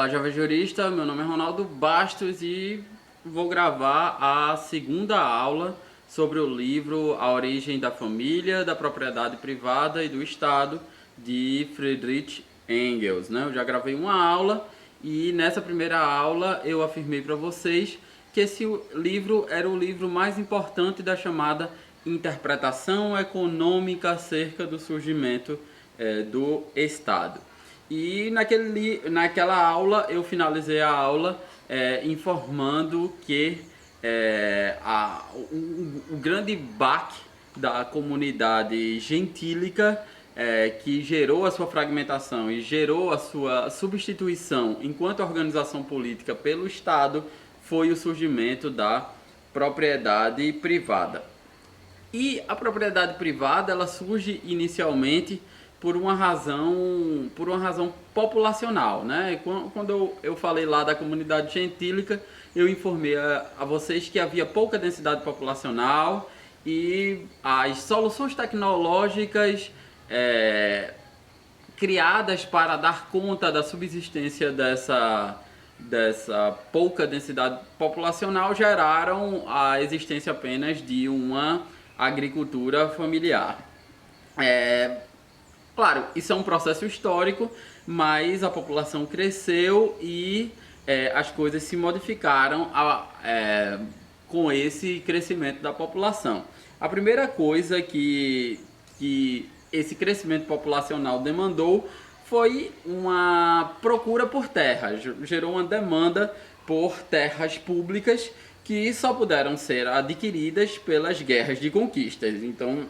Olá, jovem jurista, meu nome é Ronaldo Bastos e vou gravar a segunda aula sobre o livro A Origem da Família, da Propriedade Privada e do Estado, de Friedrich Engels, né? Eu já gravei uma aula e nessa primeira aula eu afirmei para vocês que esse livro era o livro mais importante da chamada interpretação econômica acerca do surgimento do Estado. E naquela aula eu finalizei a aula informando que o grande baque da comunidade gentílica que gerou a sua fragmentação e gerou a sua substituição enquanto organização política pelo Estado foi o surgimento da propriedade privada. E a propriedade privada ela surge inicialmente por uma razão populacional, né? Quando eu falei lá da comunidade gentílica, eu informei a vocês que havia pouca densidade populacional e as soluções tecnológicas criadas para dar conta da subsistência dessa pouca densidade populacional geraram a existência apenas de uma agricultura familiar. Claro, isso é um processo histórico, mas a população cresceu e as coisas se modificaram com esse crescimento da população. A primeira coisa que esse crescimento populacional demandou foi uma procura por terras, gerou uma demanda por terras públicas que só puderam ser adquiridas pelas guerras de conquistas. Então,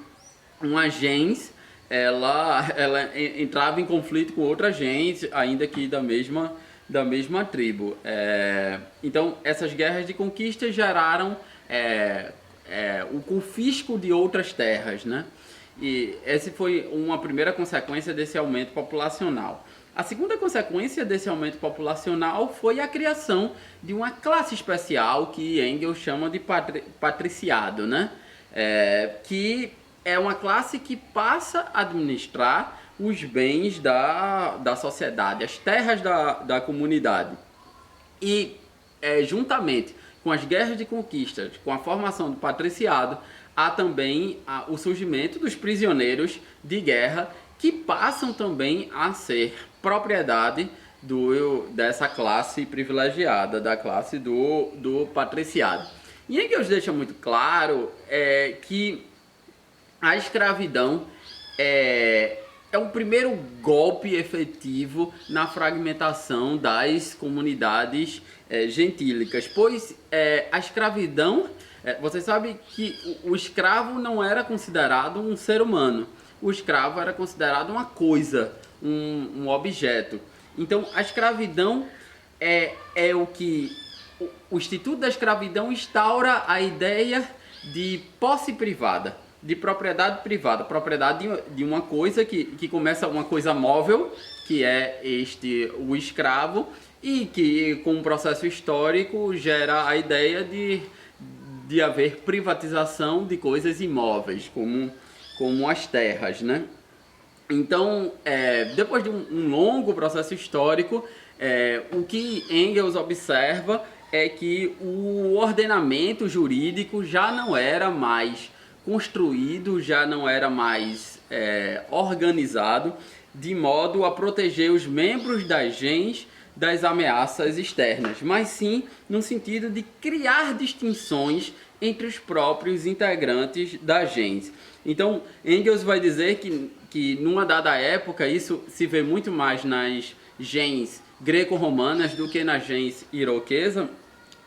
uma gens ela entrava em conflito com outra gente, ainda que da mesma tribo. Então, essas guerras de conquista geraram o confisco de outras terras, né? E essa foi uma primeira consequência desse aumento populacional. A segunda consequência desse aumento populacional foi a criação de uma classe especial que Engels chama de patriciado, né? Que é uma classe que passa a administrar os bens da sociedade, as terras da comunidade. E juntamente com as guerras de conquista, com a formação do patriciado, há também o surgimento dos prisioneiros de guerra, que passam também a ser propriedade dessa classe privilegiada, da classe do patriciado. E Engels deixa muito claro que a escravidão é um primeiro golpe efetivo na fragmentação das comunidades gentílicas, pois a escravidão, você sabe que o escravo não era considerado um ser humano, o escravo era considerado uma coisa, um objeto. Então a escravidão é o que o Instituto da Escravidão instaura a ideia de posse privada, de propriedade privada, propriedade de uma coisa que começa uma coisa móvel, que é o escravo, e que com um processo histórico gera a ideia de haver privatização de coisas imóveis, como as terras, né? Então, depois de um longo processo histórico, o que Engels observa é que o ordenamento jurídico já não era mais construído, já não era mais organizado de modo a proteger os membros das gens das ameaças externas, mas sim no sentido de criar distinções entre os próprios integrantes da gens. Então, Engels vai dizer que numa dada época isso se vê muito mais nas gens greco-romanas do que na gens iroquesa,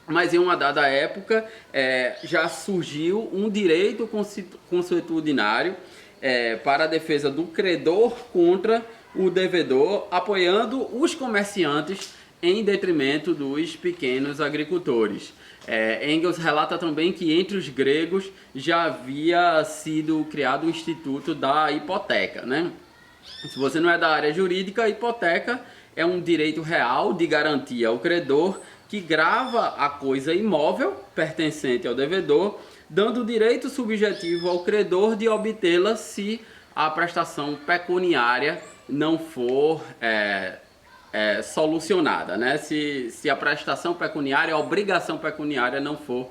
mas em uma dada época já surgiu um direito consuetudinário para a defesa do credor contra o devedor, apoiando os comerciantes em detrimento dos pequenos agricultores. Engels relata também que entre os gregos já havia sido criado o instituto da hipoteca, né? Se você não é da área jurídica, a hipoteca é um direito real de garantia ao credor que grava a coisa imóvel pertencente ao devedor, dando direito subjetivo ao credor de obtê-la se a prestação pecuniária não for solucionada, né? Se a prestação pecuniária, a obrigação pecuniária não for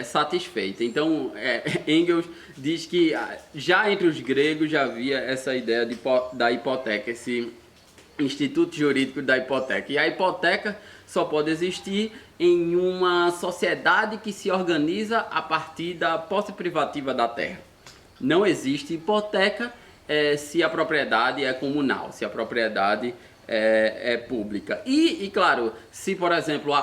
satisfeita. Então, Engels diz que já entre os gregos já havia essa ideia da hipoteca, esse instituto jurídico da hipoteca. E a hipoteca só pode existir em uma sociedade que se organiza a partir da posse privativa da terra. Não existe hipoteca se a propriedade é comunal, se a propriedade é pública. E claro, se por exemplo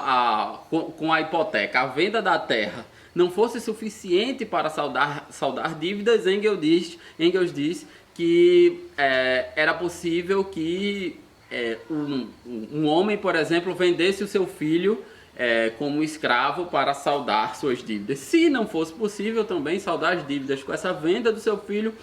com a hipoteca a venda da terra não fosse suficiente para saldar dívidas, Engels diz que era possível que um homem, por exemplo, vendesse o seu filho como escravo para saldar suas dívidas. Se não fosse possível também saldar as dívidas com essa venda do seu filho,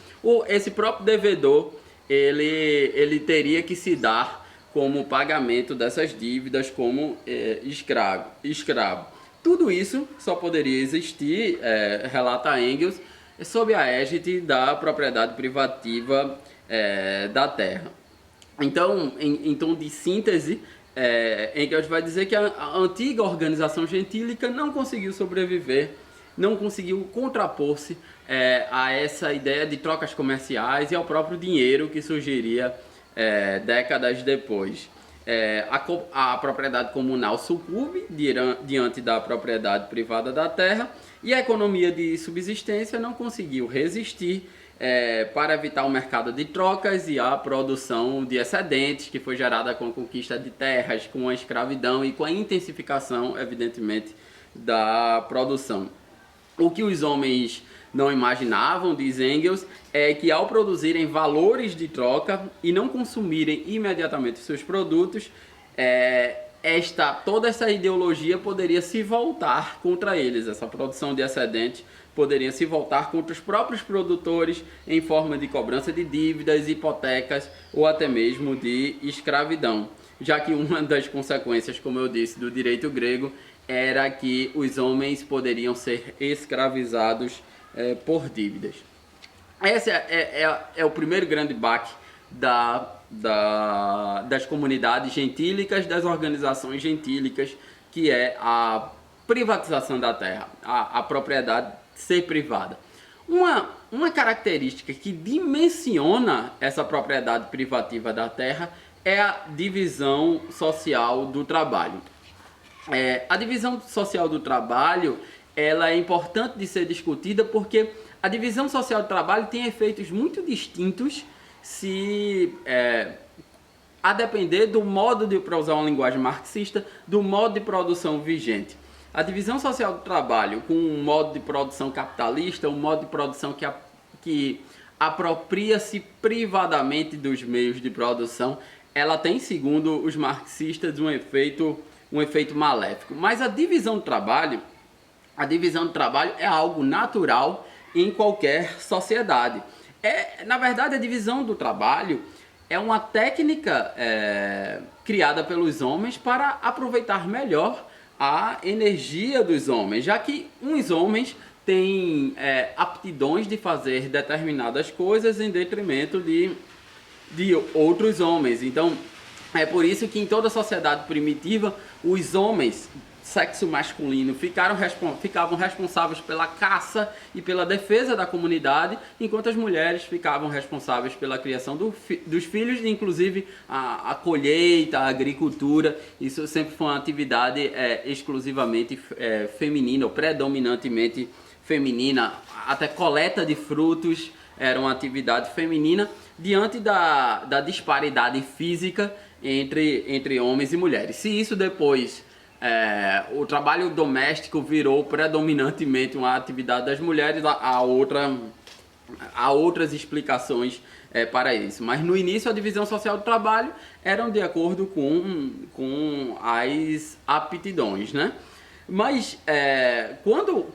esse próprio devedor ele teria que se dar como pagamento dessas dívidas como escravo. Tudo isso só poderia existir, relata Engels, sob a égide da propriedade privativa da terra. Então, em tom de síntese, Engels vai dizer que a antiga organização gentílica não conseguiu sobreviver, não conseguiu contrapor-se a essa ideia de trocas comerciais e ao próprio dinheiro que surgiria décadas depois. A propriedade comunal sucumbe diante da propriedade privada da terra e a economia de subsistência não conseguiu resistir para evitar o mercado de trocas e a produção de excedentes que foi gerada com a conquista de terras, com a escravidão e com a intensificação, evidentemente, da produção. O que os homens não imaginavam, diz Engels, é que ao produzirem valores de troca e não consumirem imediatamente seus produtos, toda essa ideologia poderia se voltar contra eles. Essa produção de excedente poderia se voltar contra os próprios produtores em forma de cobrança de dívidas, hipotecas ou até mesmo de escravidão, já que uma das consequências, como eu disse, do direito grego era que os homens poderiam ser escravizados por dívidas. Esse é o primeiro grande baque das comunidades gentílicas, das organizações gentílicas, que é a privatização da terra, a propriedade ser privada. Uma característica que dimensiona essa propriedade privativa da terra é a divisão social do trabalho. A divisão social do trabalho ela é importante de ser discutida porque a divisão social do trabalho tem efeitos muito distintos a depender do modo para usar uma linguagem marxista, do modo de produção vigente. A divisão social do trabalho com um modo de produção capitalista, um modo de produção que apropria-se privadamente dos meios de produção, ela tem, segundo os marxistas, um efeito maléfico. Mas a divisão do trabalho é algo natural em qualquer sociedade. Na verdade, a divisão do trabalho é uma técnica criada pelos homens para aproveitar melhor a energia dos homens, já que uns homens têm aptidões de fazer determinadas coisas em detrimento de outros homens. Então, é por isso que em toda a sociedade primitiva, os homens, sexo masculino, ficavam responsáveis pela caça e pela defesa da comunidade, enquanto as mulheres ficavam responsáveis pela criação dos filhos, inclusive a colheita, a agricultura. Isso sempre foi uma atividade exclusivamente feminina, ou predominantemente feminina. Até coleta de frutos era uma atividade feminina, diante da disparidade física entre homens e mulheres. Se isso depois o trabalho doméstico virou predominantemente uma atividade das mulheres, há outras explicações para isso. Mas no início a divisão social do trabalho era de acordo com as aptidões, né? Mas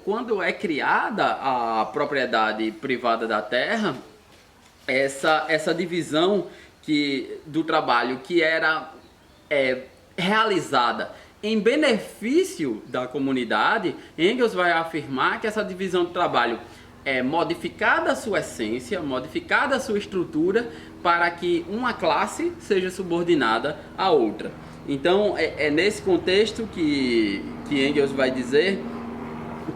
quando é criada a propriedade privada da terra, essa divisão do trabalho que era realizada em benefício da comunidade, Engels vai afirmar que essa divisão do trabalho modificada a sua essência, modificada a sua estrutura, para que uma classe seja subordinada à outra. Então é nesse contexto que Engels vai dizer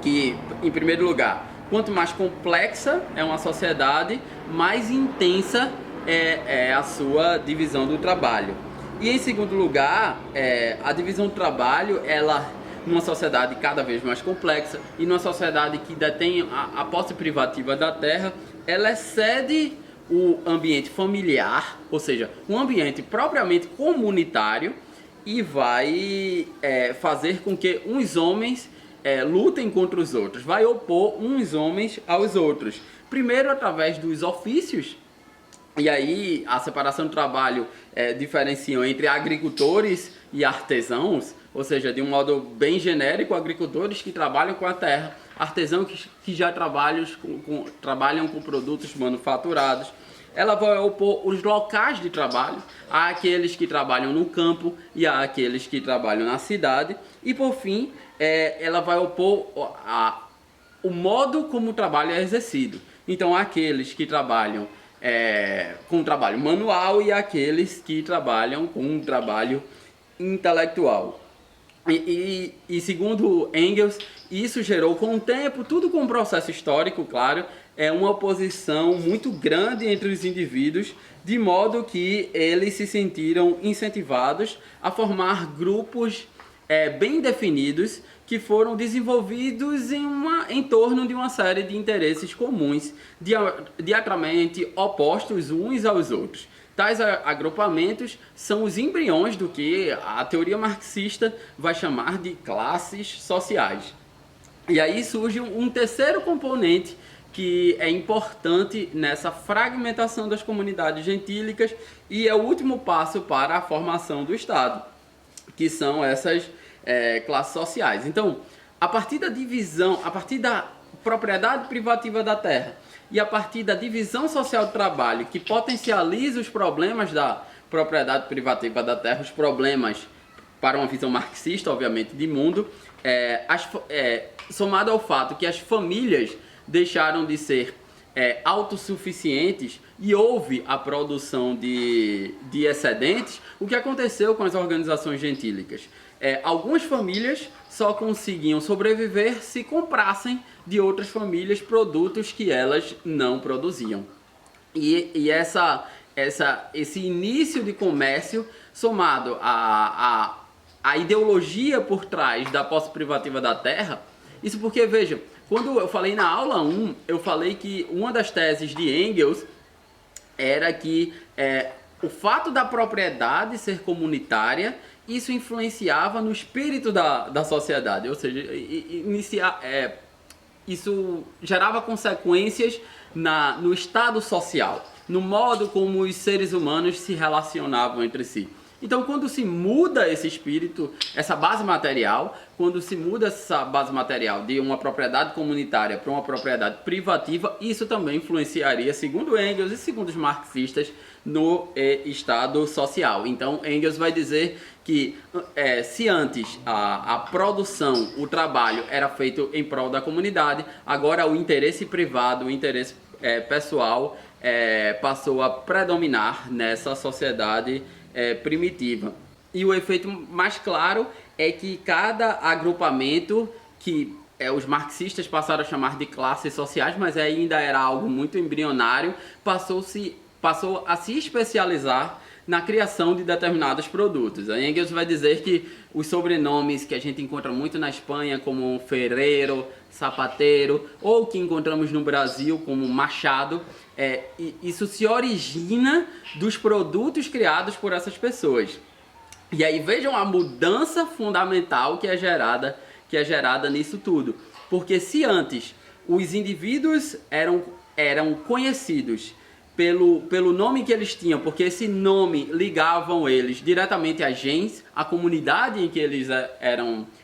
que, em primeiro lugar, quanto mais complexa é uma sociedade, mais intensa é a sua divisão do trabalho. E em segundo lugar, a divisão do trabalho, ela, numa sociedade cada vez mais complexa e numa sociedade que detém a posse privativa da terra, ela excede o ambiente familiar, ou seja, um ambiente propriamente comunitário, e vai fazer com que uns homens lutem contra os outros, vai opor uns homens aos outros. Primeiro através dos ofícios, e aí a separação do trabalho diferencia entre agricultores e artesãos, ou seja, de um modo bem genérico, agricultores que trabalham com a terra, artesãos que já trabalham com produtos manufaturados. Ela vai opor os locais de trabalho àqueles que trabalham no campo e àqueles que trabalham na cidade. E por fim, ela vai opor o modo como o trabalho é exercido. Então, aqueles que trabalham com trabalho manual e aqueles que trabalham com um trabalho intelectual. E segundo Engels, isso gerou com o tempo, tudo com um processo histórico, claro, uma oposição muito grande entre os indivíduos, de modo que eles se sentiram incentivados a formar grupos bem definidos que foram desenvolvidos em torno de uma série de interesses comuns, diametralmente opostos uns aos outros. Tais agrupamentos são os embriões do que a teoria marxista vai chamar de classes sociais. E aí surge um terceiro componente que é importante nessa fragmentação das comunidades gentílicas e é o último passo para a formação do Estado, que são essas classes sociais. Então, a partir da divisão, a partir da propriedade privativa da terra e a partir da divisão social do trabalho, que potencializa os problemas da propriedade privativa da terra, os problemas para uma visão marxista, obviamente, de mundo, somado ao fato que as famílias deixaram de ser autossuficientes e houve a produção de excedentes, o que aconteceu com as organizações gentílicas? Algumas famílias só conseguiam sobreviver se comprassem de outras famílias produtos que elas não produziam. E esse início de comércio, somado à ideologia por trás da posse privativa da terra, isso porque, veja, quando eu falei na aula 1, eu falei que uma das teses de Engels era que o fato da propriedade ser comunitária, isso influenciava no espírito da sociedade, ou seja, isso gerava consequências no estado social, no modo como os seres humanos se relacionavam entre si. Então, quando se muda esse espírito, essa base material, quando se muda essa base material de uma propriedade comunitária para uma propriedade privativa, isso também influenciaria, segundo Engels e segundo os marxistas, no estado social. Então, Engels vai dizer que se antes a produção, o trabalho era feito em prol da comunidade, agora o interesse privado, o interesse pessoal passou a predominar nessa sociedade primitiva. E o efeito mais claro é que cada agrupamento, que os marxistas passaram a chamar de classes sociais, mas ainda era algo muito embrionário, passou a se especializar na criação de determinados produtos. A Engels vai dizer que os sobrenomes que a gente encontra muito na Espanha, como ferreiro, sapateiro, ou que encontramos no Brasil como machado, isso se origina dos produtos criados por essas pessoas. E aí vejam a mudança fundamental que é gerada nisso tudo. Porque se antes os indivíduos eram conhecidos pelo nome que eles tinham, porque esse nome ligavam eles diretamente a gens, a comunidade em que eles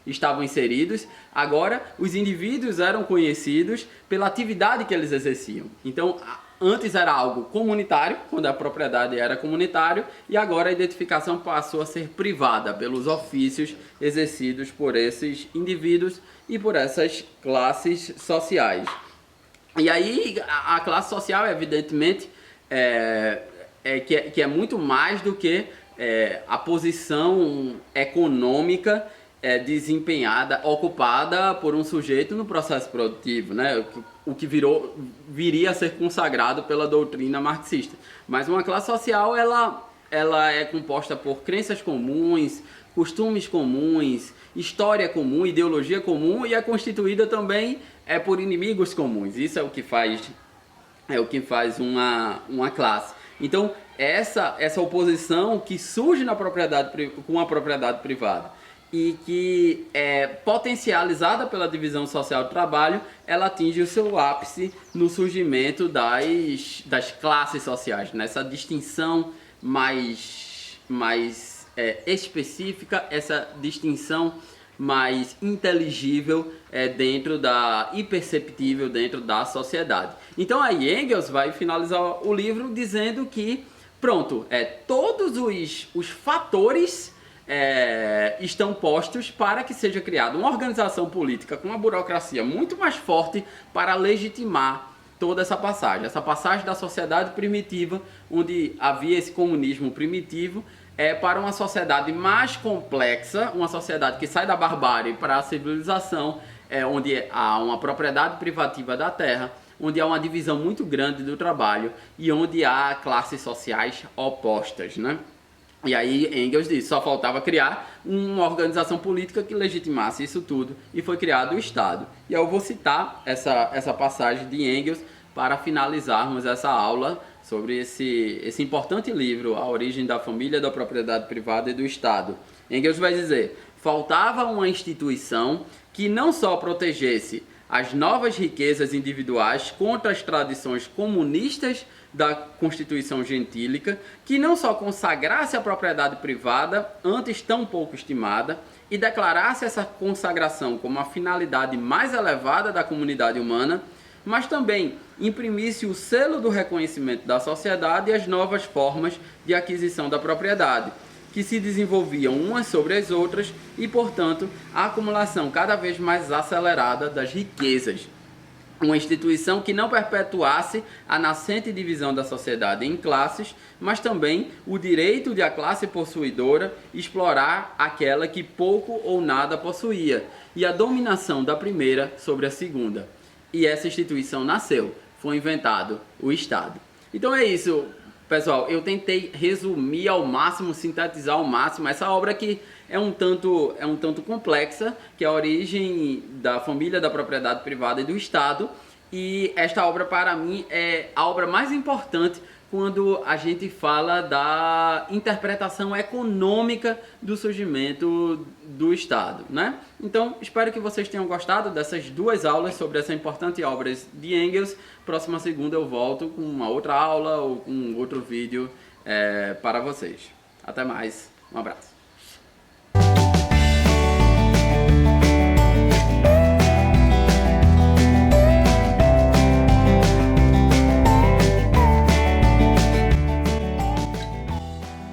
estavam inseridos, agora os indivíduos eram conhecidos pela atividade que eles exerciam. Então, antes era algo comunitário, quando a propriedade era comunitária, e agora a identificação passou a ser privada pelos ofícios exercidos por esses indivíduos e por essas classes sociais. E aí a classe social, evidentemente, que é muito mais do que a posição econômica desempenhada, ocupada por um sujeito no processo produtivo, né? O que viria a ser consagrado pela doutrina marxista. Mas uma classe social, ela é composta por crenças comuns, costumes comuns, história comum, ideologia comum, e é constituída também por inimigos comuns. Isso é o que faz uma classe. Então, essa oposição que surge com a propriedade privada e que é potencializada pela divisão social do trabalho, ela atinge o seu ápice no surgimento das classes sociais, nessa distinção mais específica, essa distinção mais inteligível e perceptível dentro da sociedade. Então aí Engels vai finalizar o livro dizendo que, pronto, todos os fatores estão postos para que seja criada uma organização política com uma burocracia muito mais forte para legitimar toda essa passagem da sociedade primitiva, onde havia esse comunismo primitivo, para uma sociedade mais complexa, uma sociedade que sai da barbárie para a civilização, onde há uma propriedade privativa da terra, onde há uma divisão muito grande do trabalho e onde há classes sociais opostas, né? E aí Engels disse, só faltava criar uma organização política que legitimasse isso tudo, e foi criado o Estado. E eu vou citar essa passagem de Engels para finalizarmos essa aula sobre esse importante livro, A Origem da Família, da Propriedade Privada e do Estado. Engels vai dizer, faltava uma instituição que não só protegesse as novas riquezas individuais contra as tradições comunistas da Constituição Gentílica, que não só consagrasse a propriedade privada, antes tão pouco estimada, e declarasse essa consagração como a finalidade mais elevada da comunidade humana, mas também imprimisse o selo do reconhecimento da sociedade e as novas formas de aquisição da propriedade, que se desenvolviam umas sobre as outras e, portanto, a acumulação cada vez mais acelerada das riquezas. Uma instituição que não perpetuasse a nascente divisão da sociedade em classes, mas também o direito de a classe possuidora explorar aquela que pouco ou nada possuía, e a dominação da primeira sobre a segunda. E essa instituição nasceu, foi inventado o Estado. Então é isso, pessoal, eu tentei resumir ao máximo, sintetizar ao máximo essa obra que é um tanto complexa, que é a origem da família, da propriedade privada e do Estado. E esta obra, para mim, é a obra mais importante quando a gente fala da interpretação econômica do surgimento do Estado, né? Então, espero que vocês tenham gostado dessas duas aulas sobre essa importante obra de Engels. Próxima segunda eu volto com uma outra aula ou com outro vídeo para vocês. Até mais, um abraço.